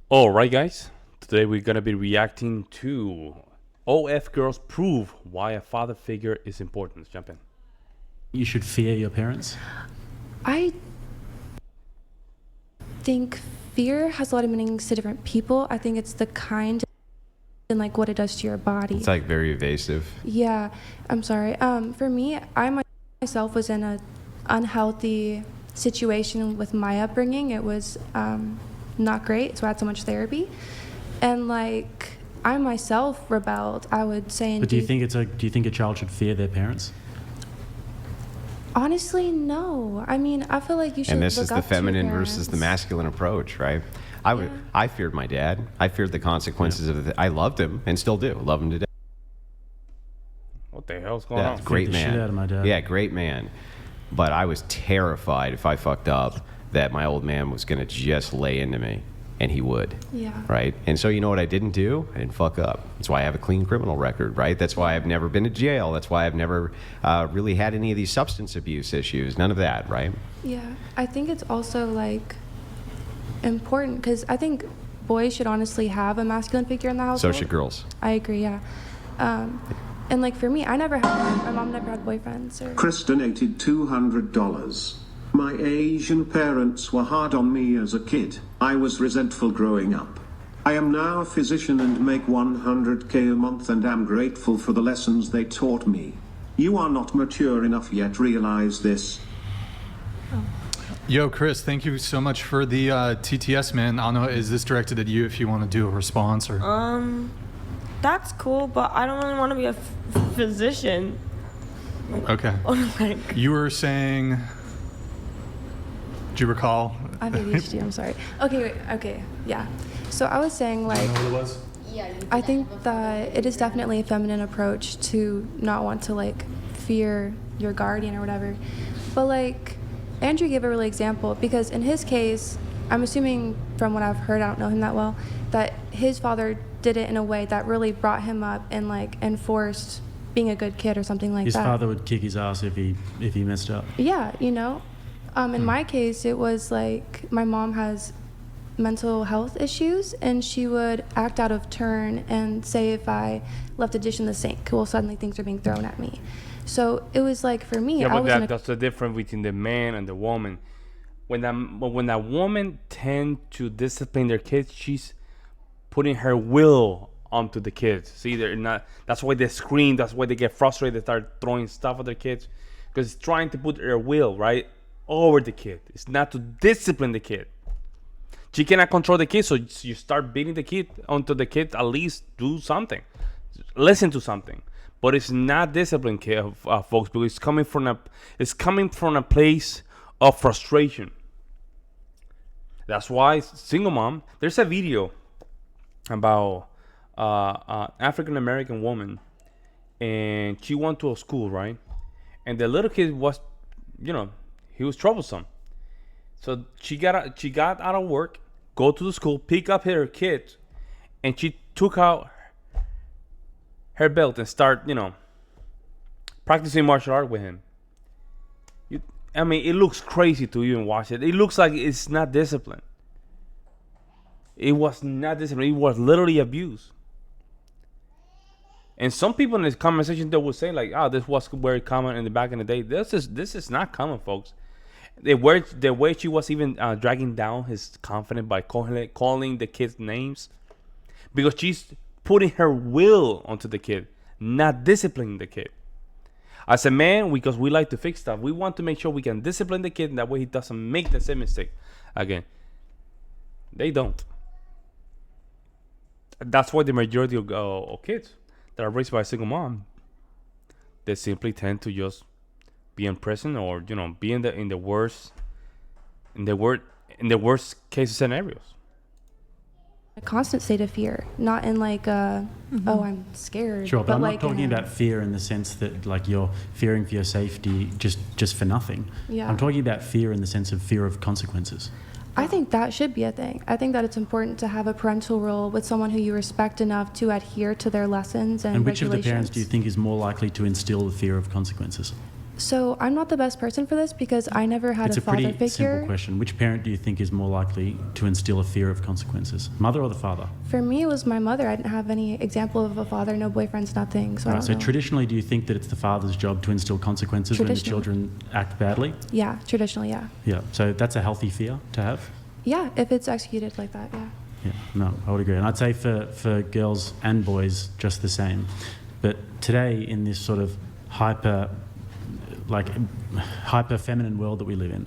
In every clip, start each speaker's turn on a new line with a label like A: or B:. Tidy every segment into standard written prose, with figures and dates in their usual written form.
A: All right, guys. Today we're gonna be reacting to OF Girls Prove Why a Father Figure is Important. Let's jump in.
B: You should fear your parents?
C: I think fear has a lot of meanings to different people. I think it's the kind and like what it does to your body.
D: It's like very evasive.
C: Yeah, I'm sorry. For me, I myself was in a unhealthy situation with my upbringing. It was not great, so I had so much therapy, and like I myself rebelled, I would say.
B: But do you think a child should fear their parents?
C: Honestly, no. I mean, I feel like you should.
D: And this
C: look
D: is the
C: up to your
D: feminine versus the
C: parents.
D: masculine approach, right?
C: Yeah.
D: I feared my dad. I feared the consequences of it. I loved him and still do. Love him to death.
A: What the hell's going
D: Yeah,
A: on?
D: great
B: the
D: man.
B: shit out of my dad.
D: Yeah, great man. But I was terrified if I fucked up that my old man was going to just lay into me, and he would.
C: Yeah.
D: Right? And so you know what I didn't do? I didn't fuck up. That's why I have a clean criminal record, right? That's why I've never been to jail. That's why I've never really had any of these substance abuse issues. None of that, right?
C: Yeah, I think it's also like important because I think boys should honestly have a masculine figure in the
D: So
C: household.
D: should girls.
C: I agree. Yeah, and like for me, I never had my mom never had boyfriends. Or,
E: Chris donated $200. My Asian parents were hard on me as a kid. I was resentful growing up. I am now a physician and make $100K a month and am grateful for the lessons they taught me. You are not mature enough yet, realize this.
F: Yo, Chris, thank you so much for the TTS, man. I don't know, is this directed at you if you want to do a response or?
G: That's cool, but I don't really want to be a physician.
F: Okay.
G: Like,
F: You were saying, do you recall?
C: I have ADHD. I'm sorry. Okay, wait, okay, yeah. So I was saying like.
F: What it was?
C: I think that it is definitely a feminine approach to not want to like fear your guardian or whatever. But like Andrew gave a really example because in his case, I'm assuming from what I've heard, I don't know him that well, that his father did it in a way that really brought him up and like enforced being a good kid or something like
B: His
C: that.
B: father would kick his ass if he messed up.
C: Yeah, you know. In my case, it was like my mom has mental health issues, and she would act out of turn and say if I left a dish in the sink, well, suddenly things are being thrown at me. So it was like for me,
A: Yeah,
C: I
A: but
C: was
A: that's the difference between the man and the woman. When that woman tend to discipline their kids, she's putting her will onto the kids. See, they're not. That's why they scream. That's why they get frustrated. They start throwing stuff at their kids because it's trying to put their will right over the kid. It's not to discipline the kid. She cannot control the kid, so you start beating the kid onto the kid. At least do something, listen to something. But it's not discipline, folks, because it's coming from a place of frustration. That's why single mom. There's a video about African American woman, and she went to a school, right? And the little kid was, he was troublesome. So she got out of work, go to the school, pick up her kids, and she took out her belt and start, practicing martial art with him. It looks crazy to even watch it. It looks like it's not discipline. It was not discipline. It was literally abuse. And some people in this conversation they would say like, this was very common in the back in the day. This is not common, folks. The way she was even dragging down his confidence by calling the kids names, because she's putting her will onto the kid, not disciplining the kid. As a man, because we like to fix stuff, we want to make sure we can discipline the kid, and that way he doesn't make the same mistake again. They don't. That's why the majority of kids that are raised by a single mom, they simply tend to just be in prison or be in the worst case scenarios.
C: a constant state of fear, not in like oh, I'm scared.
B: Sure, but I'm
C: like
B: not talking
C: in a-
B: about fear in the sense that like you're fearing for your safety just for nothing.
C: Yeah.
B: I'm talking about fear in the sense of fear of consequences.
C: I think that should be a thing. I think that it's important to have a parental role with someone who you respect enough to adhere to their lessons and
B: And which of the
C: regulations.
B: parents do you think is more likely to instill the fear of consequences?
C: So I'm not the best person for this because I never had
B: It's
C: a
B: a
C: father
B: pretty simple
C: figure.
B: question. Which parent do you think is more likely to instill a fear of consequences, mother or the father?
C: For me, it was my mother. I didn't have any example of a father, no boyfriends, nothing. So I
B: Right,
C: don't
B: so
C: know.
B: traditionally, do you think that it's the father's job to instill consequences when the
C: Traditionally.
B: children act badly?
C: Yeah, traditionally, yeah.
B: Yeah, so that's a healthy fear to have?
C: Yeah, if it's executed like that, yeah.
B: Yeah, no, I would agree. And I'd say for girls and boys, just the same. But today, in this sort of hyper feminine world that we live in,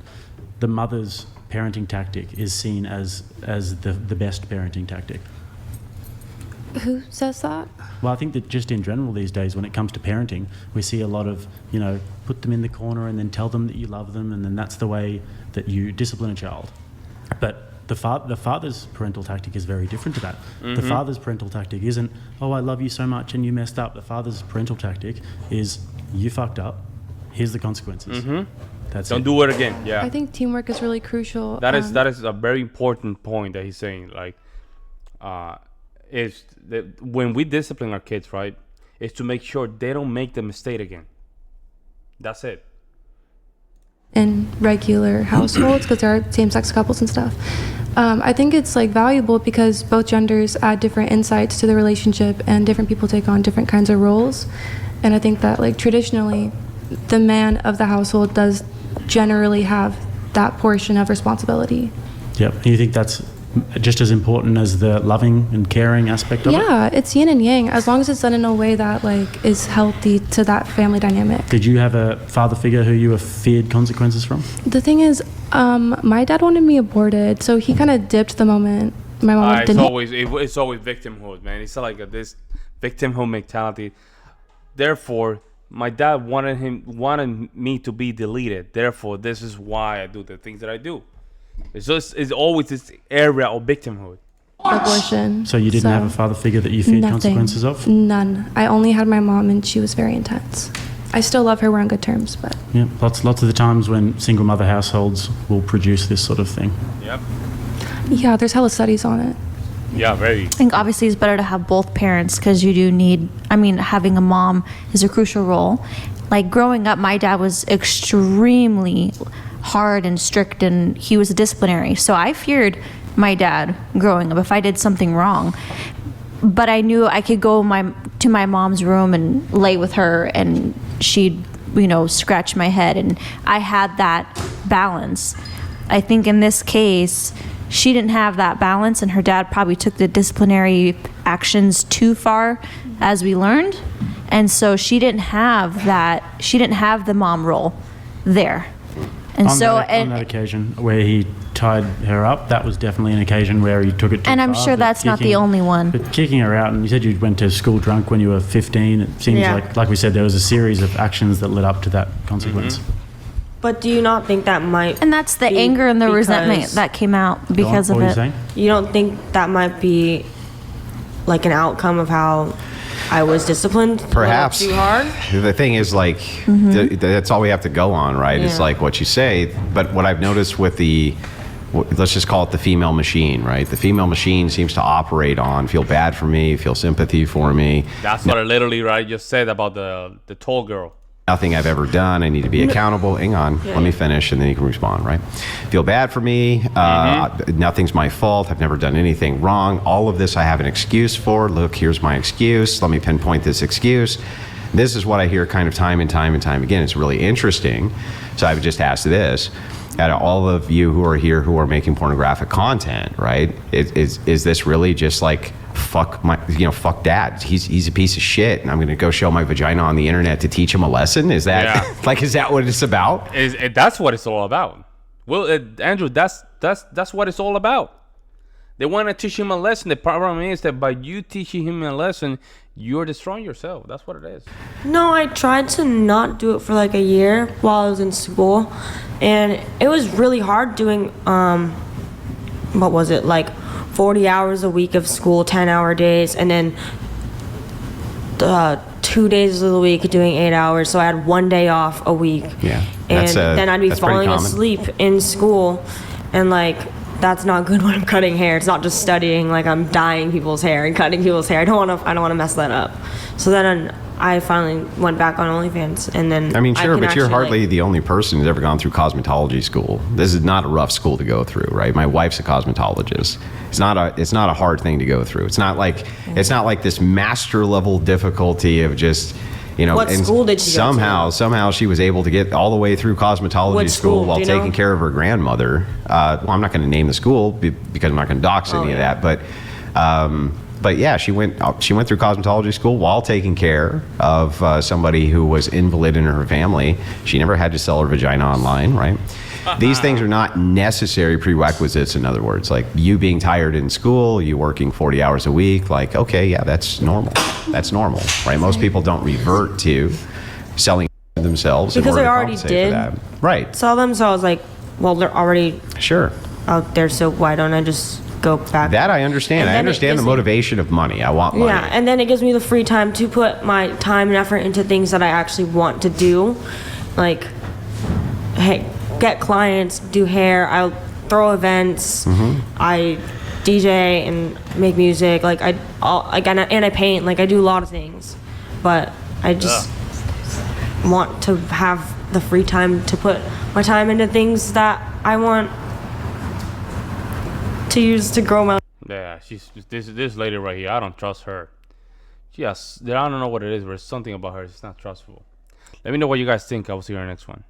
B: the mother's parenting tactic is seen as the best parenting tactic.
C: Who says that?
B: Well, I think that just in general these days, when it comes to parenting, we see a lot of, put them in the corner and then tell them that you love them, and then that's the way that you discipline a child. But the father's parental tactic is very different to that. The father's parental tactic isn't, oh, I love you so much and you messed up. The father's parental tactic is, you fucked up, here's the consequences. That's
A: Don't
B: it.
A: do it again. Yeah.
C: I think teamwork is really crucial.
A: That is a very important point that he's saying. Like, is that when we discipline our kids, right, is to make sure they don't make the mistake again. That's it.
C: In regular households, because there are same-sex couples and stuff. I think it's like valuable because both genders add different insights to the relationship, and different people take on different kinds of roles. And I think that like traditionally, the man of the household does generally have that portion of responsibility.
B: Yep. And you think that's just as important as the loving and caring aspect of it?
C: Yeah, it's yin and yang, as long as it's done in a way that like is healthy to that family dynamic.
B: Did you have a father figure who you feared consequences from?
C: The thing is, my dad wanted me aborted, so he kind of dipped the moment my mom
A: It's
C: didn't.
A: always victimhood, man. It's like this victimhood mentality. Therefore, my dad wanted me to be deleted. Therefore, this is why I do the things that I do. It's always this area of victimhood.
C: Abortion.
B: So you didn't have a father figure that you feared consequences of?
C: None. I only had my mom, and she was very intense. I still love her. We're on good terms, but
B: Yeah, lots of the times when single mother households will produce this sort of thing.
A: Yep.
C: yeah, there's hella studies on it.
A: Yeah, very.
H: I think obviously it's better to have both parents because you do need, having a mom is a crucial role. Like growing up, my dad was extremely hard and strict, and he was a disciplinary. So I feared my dad growing up if I did something wrong. But I knew I could go to my mom's room and lay with her, and she'd, scratch my head. And I had that balance. I think in this case, she didn't have that balance, and her dad probably took the disciplinary actions too far, as we learned. And so she didn't have that. She didn't have the mom role there. And
B: On
H: so,
B: that occasion where he tied her up, that was definitely an occasion where he took it too
H: and I'm
B: far,
H: sure
B: but
H: that's not the
B: kicking-
H: only one.
B: But kicking her out, and you said you went to school drunk when you were 15. It seems
G: Yeah.
B: like we said, there was a series of actions that led up to that consequence.
G: But do you not think that might?
H: And that's the
G: be
H: anger and the
G: because-
H: resentment that came out because
B: Go on,
H: of
B: what were
H: it.
B: you saying?
G: You don't think that might be like an outcome of how I was disciplined? a little
D: Perhaps.
G: too hard.
D: The thing is, like, that's all we have to go on, right? It's
G: Yeah.
D: like what you say. But what I've noticed with let's just call it the female machine, right? The female machine seems to operate on feel bad for me, feel sympathy for me.
A: That's what I literally just said about the tall girl.
D: Nothing I've ever done. I need to be accountable. Hang on, let me finish, and then you can respond, right? Feel bad for me. Nothing's my fault. I've never done anything wrong. All of this I have an excuse for. Look, here's my excuse. Let me pinpoint this excuse. This is what I hear kind of time and time and time again. It's really interesting. So I would just ask this. Out of all of you who are here who are making pornographic content, right? Is this really just like fuck dad? He's a piece of shit, and I'm gonna go show my vagina on the internet to teach him a lesson? Is that is that what it's about?
A: That's what it's all about. Well, Andrew, that's what it's all about. They want to teach him a lesson. The problem is that by you teaching him a lesson, you're destroying yourself. That's what it is.
G: No, I tried to not do it for like a year while I was in school, and it was really hard doing what was it, like 40 hours a week of school, 10-hour days, and then 2 days of the week doing 8 hours. So I had 1 day off a week.
D: Yeah,
G: And then I'd be
D: that's pretty
G: falling
D: common.
G: asleep in school, and like that's not good when I'm cutting hair. It's not just studying, like I'm dyeing people's hair and cutting people's hair. I don't want to mess that up. So then I finally went back on OnlyFans, and then
D: I mean, sure,
G: can
D: but you're
G: actually,
D: hardly the only person who's ever gone through cosmetology school. This is not a rough school to go through, right? My wife's a cosmetologist. It's not a hard thing to go through. It's not like this master level difficulty of just, you know.
G: What
D: and
G: school did she go to?
D: Somehow she was able to get all the way through cosmetology
G: What
D: school
G: school,
D: while
G: do you
D: taking
G: know?
D: care of her grandmother. Well, I'm not going to name the school because I'm not going to dox any of that, but yeah, she went through cosmetology school while taking care of somebody who was invalid in her family. She never had to sell her vagina online, right? These things are not necessary prerequisites. In other words, like you being tired in school, you working 40 hours a week, like, okay, yeah, that's normal. That's normal, right? Most people don't revert to selling themselves in
G: Because
D: order
G: I
D: to
G: already
D: compensate for
G: did.
D: that. Right.
G: Saw them, so I was like, well, they're already
D: Sure.
G: out there, so why don't I just go back?
D: That I understand.
G: And
D: I
G: then it
D: understand the
G: gives me-
D: motivation of money. I want money.
G: Yeah, and then it gives me the free time to put my time and effort into things that I actually want to do, like, hey, get clients, do hair, I'll throw events, I DJ and make music, like and I paint, like I do a lot of things, but I just want to have the free time to put my time into things that I want to use to grow my.
A: Yeah, she's this lady right here. I don't trust her. Yes, I don't know what it is, but it's something about her. It's not trustful. Let me know what you guys think. I will see you in the next one.